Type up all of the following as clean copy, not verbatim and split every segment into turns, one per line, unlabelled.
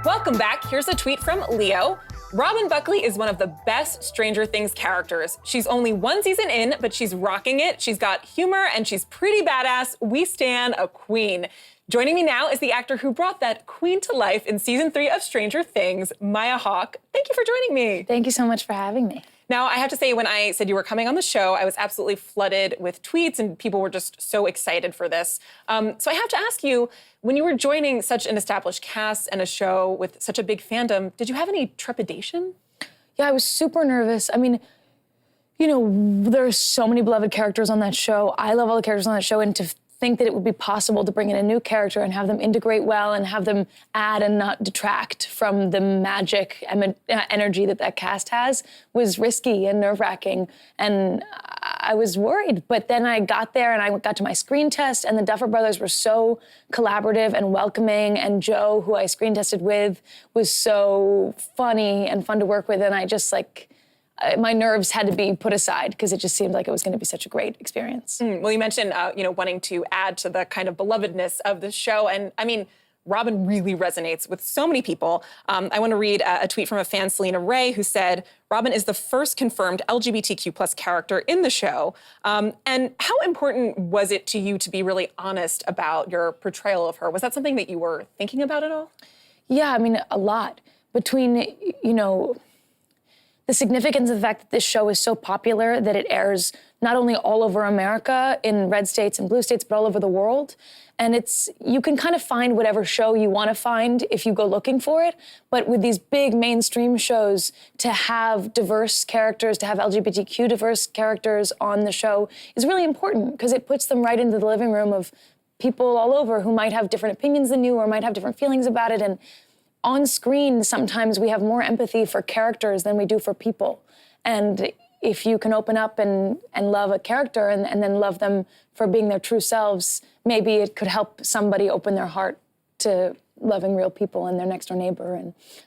Welcome back. Here's a tweet from Leo. Robin Buckley is one of the best Stranger Things characters. She's only one season in, but she's rocking it. She's got humor and she's pretty badass. We stan a queen. Joining me now is the actor who brought that queen to life in season 3 of Stranger Things, Maya Hawke. Thank you for joining me.
Thank you so much for having me.
Now, I have to say, when I said you were coming on the show, I was absolutely flooded with tweets and people were just so excited for this. So I have to ask you, when you were joining such an established cast and a show with such a big fandom, did you have any trepidation?
Yeah, I was super nervous. I mean, you know, there's so many beloved characters on that show. I love all the characters on that show, and to think that it would be possible to bring in a new character and have them integrate well and have them add and not detract from the magic energy that cast has was risky and nerve-wracking. And I was worried, but then I got there and I got to my screen test, and the Duffer Brothers were so collaborative and welcoming, and Joe, who I screen tested with, was so funny and fun to work with, and I just my nerves had to be put aside because it just seemed like it was going to be such a great experience.
Well, you mentioned, wanting to add to the kind of belovedness of the show. And I mean, Robin really resonates with so many people. I want to read a tweet from a fan, Selena Ray, who said, Robin is the first confirmed LGBTQ plus character in the show. And how important was it to you to be really honest about your portrayal of her? Was that something that you were thinking about at all?
Yeah, I mean, a lot. Between, the significance of the fact that this show is so popular that it airs not only all over America in red states and blue states, but all over the world. And you can kind of find whatever show you want to find if you go looking for it. But with these big mainstream shows, to have diverse characters, to have LGBTQ diverse characters on the show is really important because it puts them right into the living room of people all over who might have different opinions than you or might have different feelings about it. And on screen, sometimes we have more empathy for characters than we do for people. And if you can open up and love a character and then love them for being their true selves, maybe it could help somebody open their heart to loving real people and their next door neighbor.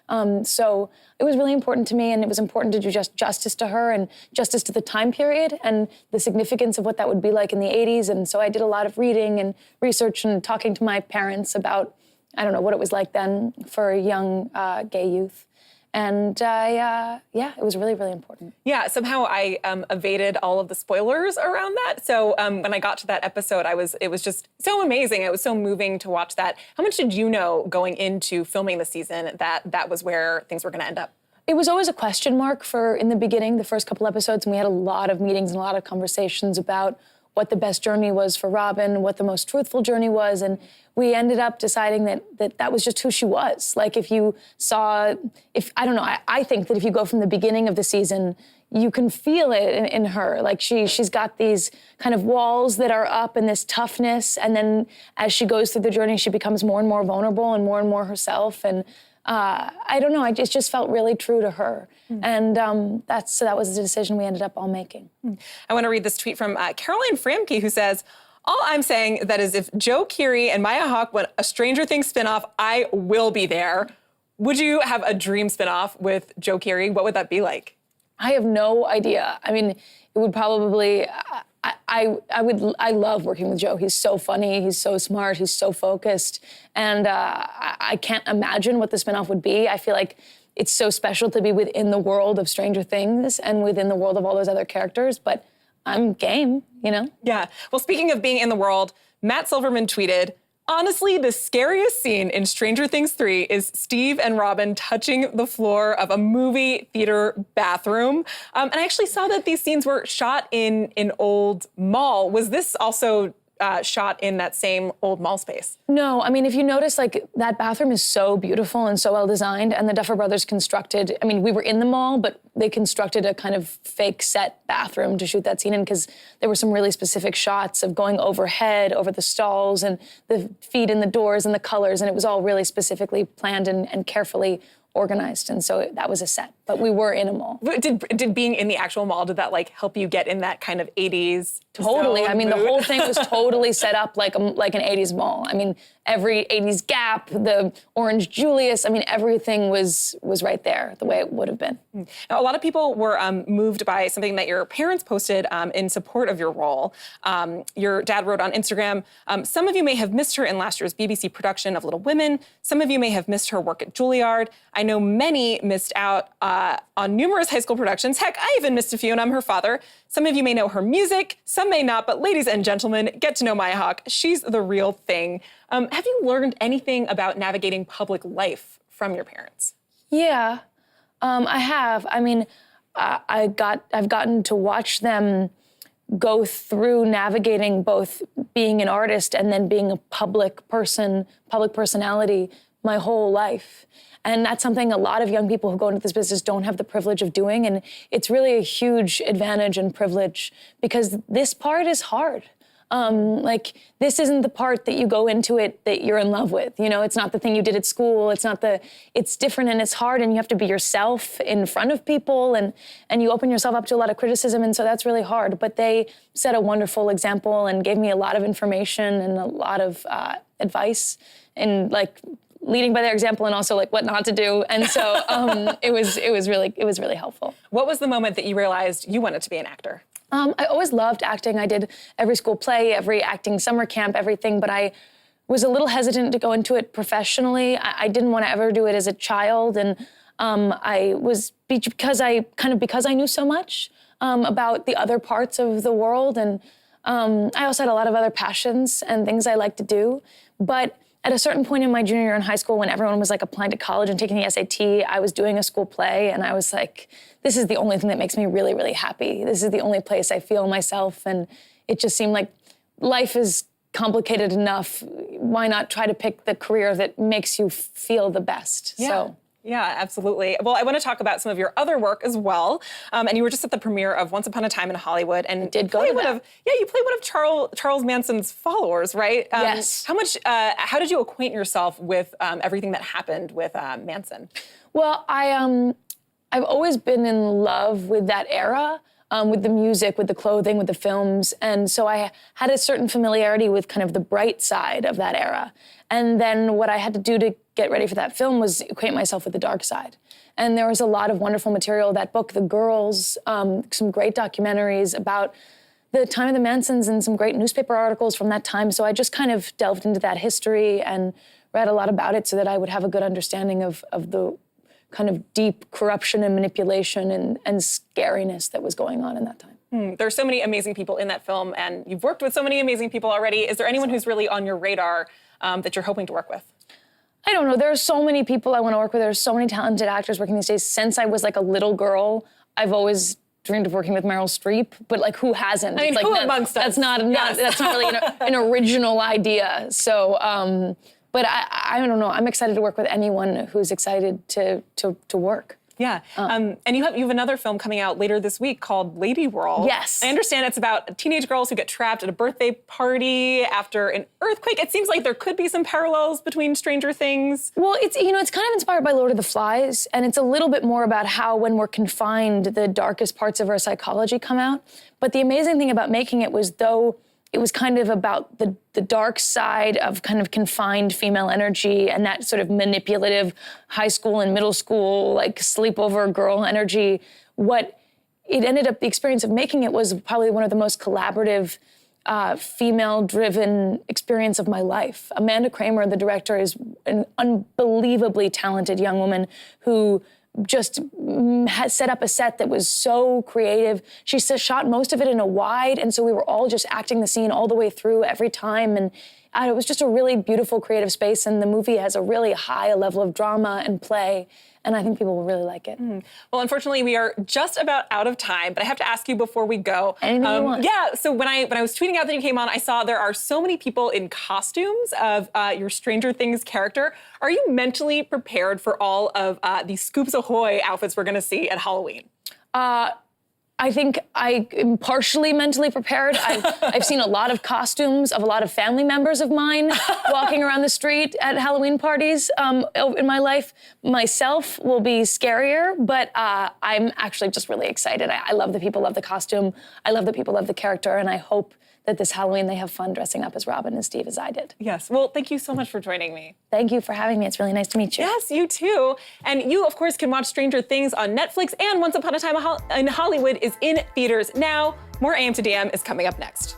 And so it was really important to me, and it was important to do justice to her and justice to the time period and the significance of what that would be like in the 80s. And so I did a lot of reading and research and talking to my parents about, I don't know, what it was like then for young gay youth. And it was really, really important.
Yeah, somehow I evaded all of the spoilers around that. So when I got to that episode, it was just so amazing. It was so moving to watch that. How much did you know going into filming the season that was where things were going to end up?
It was always a question mark in the beginning, the first couple episodes, and we had a lot of meetings and a lot of conversations about what the best journey was for Robin, what the most truthful journey was, and we ended up deciding that was just who she was. Like I think that if you go from the beginning of the season, you can feel it in her. Like she's got these kind of walls that are up and this toughness, and then as she goes through the journey, she becomes more and more vulnerable and more herself. And I don't know, it just felt really true to her. And that was the decision we ended up all making.
I want to read this tweet from Caroline Framke, who says, all I'm saying that is if Joe Keery and Maya Hawke want a Stranger Things spinoff, I will be there. Would you have a dream spinoff with Joe Keery? What would that be like?
I have no idea. I mean, it would probably, I love working with Joe. He's so funny, he's so smart, he's so focused. And I can't imagine what the spinoff would be. I feel like it's so special to be within the world of Stranger Things and within the world of all those other characters, but I'm game,
Yeah. Well, speaking of being in the world, Matt Silverman tweeted, honestly, the scariest scene in Stranger Things 3 is Steve and Robin touching the floor of a movie theater bathroom. And I actually saw that these scenes were shot in an old mall. Was this also shot in that same old mall space?
No, I mean, if you notice, that bathroom is so beautiful and so well designed, and the Duffer Brothers constructed, we were in the mall, but they constructed a kind of fake set bathroom to shoot that scene in, because there were some really specific shots of going overhead, over the stalls, and the feet in the doors and the colors, and it was all really specifically planned and carefully organized, and so that was a set. But we were in a mall.
Did being in the actual mall, did that help you get in that kind of 80s
Totally.
zone
I mean,
mood?
the whole thing was totally set up like an 80s mall. I mean, every 80s Gap, the Orange Julius. I mean, everything was right there the way it would have been.
Now, a lot of people were moved by something that your parents posted in support of your role. Your dad wrote on Instagram, some of you may have missed her in last year's BBC production of Little Women. Some of you may have missed her work at Juilliard. I know many missed out on numerous high school productions. Heck, I even missed a few, and I'm her father. Some of you may know her music, some may not, but ladies and gentlemen, get to know Maya Hawke. She's the real thing. Have you learned anything about navigating public life from your parents?
Yeah, I have. I mean, I've gotten to watch them go through navigating both being an artist and then being a public personality my whole life. And that's something a lot of young people who go into this business don't have the privilege of doing. And it's really a huge advantage and privilege because this part is hard. Like, this isn't the part that you go into it that you're in love with. You know, it's not the thing you did at school. It's different and it's hard and you have to be yourself in front of people and you open yourself up to a lot of criticism. And so that's really hard. But they set a wonderful example and gave me a lot of information and a lot of advice and like leading by their example and also like what not to do. And so it was really helpful.
What was the moment that you realized you wanted to be an actor?
I always loved acting. I did every school play, every acting summer camp, everything, but I was a little hesitant to go into it professionally. I didn't want to ever do it as a child, and because I knew so much about the other parts of the world, and I also had a lot of other passions and things I like to do, but at a certain point in my junior year in high school, when everyone was like applying to college and taking the SAT, I was doing a school play and I was like, this is the only thing that makes me really, really happy. This is the only place I feel myself. And it just seemed like life is complicated enough. Why not try to pick the career that makes you feel the best?
Yeah. Yeah, absolutely. Well, I want to talk about some of your other work as well. And you were just at the premiere of Once Upon a Time in Hollywood, and
did go to that.
You played one of Charles Manson's followers, right?
Yes.
How did you acquaint yourself with everything that happened with Manson?
Well, I've always been in love with that era. With the music, with the clothing, with the films. And so I had a certain familiarity with kind of the bright side of that era. And then what I had to do to get ready for that film was acquaint myself with the dark side. And there was a lot of wonderful material. That book, The Girls, some great documentaries about the time of the Mansons and some great newspaper articles from that time. So I just kind of delved into that history and read a lot about it so that I would have a good understanding of the kind of deep corruption and manipulation and scariness that was going on in that time.
There are so many amazing people in that film, and you've worked with so many amazing people already. Is there anyone who's really on your radar that you're hoping to work with?
I don't know. There are so many people I want to work with. There's so many talented actors working these days. Since I was like a little girl, I've always dreamed of working with Meryl Streep, but like who hasn't?
I mean,
it's like
who amongst us?
That's not really an original idea. So, but I don't know. I'm excited to work with anyone who's excited to work.
Yeah, and you have another film coming out later this week called LADYWORLD.
Yes.
I understand it's about teenage girls who get trapped at a birthday party after an earthquake. It seems like there could be some parallels between Stranger Things.
Well, it's kind of inspired by Lord of the Flies, and it's a little bit more about how when we're confined, the darkest parts of our psychology come out. But the amazing thing about making it was, though it was kind of about the dark side of kind of confined female energy and that sort of manipulative high school and middle school, like sleepover girl energy. What it ended up, the experience of making it was probably one of the most collaborative, female-driven experience of my life. Amanda Kramer, the director, is an unbelievably talented young woman who just had set up a set that was so creative. She shot most of it in a wide, and so we were all just acting the scene all the way through every time. And it was just a really beautiful creative space, and the movie has a really high level of drama and play, and I think people will really like it.
Well, unfortunately, we are just about out of time, but I have to ask you before we go.
Anything you want.
Yeah, so when I was tweeting out that you came on, I saw there are so many people in costumes of your Stranger Things character. Are you mentally prepared for all of the Scoops Ahoy outfits we're going to see at Halloween?
I think I am partially mentally prepared. I've seen a lot of costumes of a lot of family members of mine walking around the street at Halloween parties in my life. Myself will be scarier, but I'm actually just really excited. I love the people love the costume. I love the people love the character, and I hope that this Halloween they have fun dressing up as Robin and Steve as I did.
Yes, well, thank you so much for joining me.
Thank you for having me. It's really nice to meet you.
Yes, you too. And you, of course, can watch Stranger Things on Netflix, and Once Upon a Time in Hollywood is in theaters now. More AM to DM is coming up next.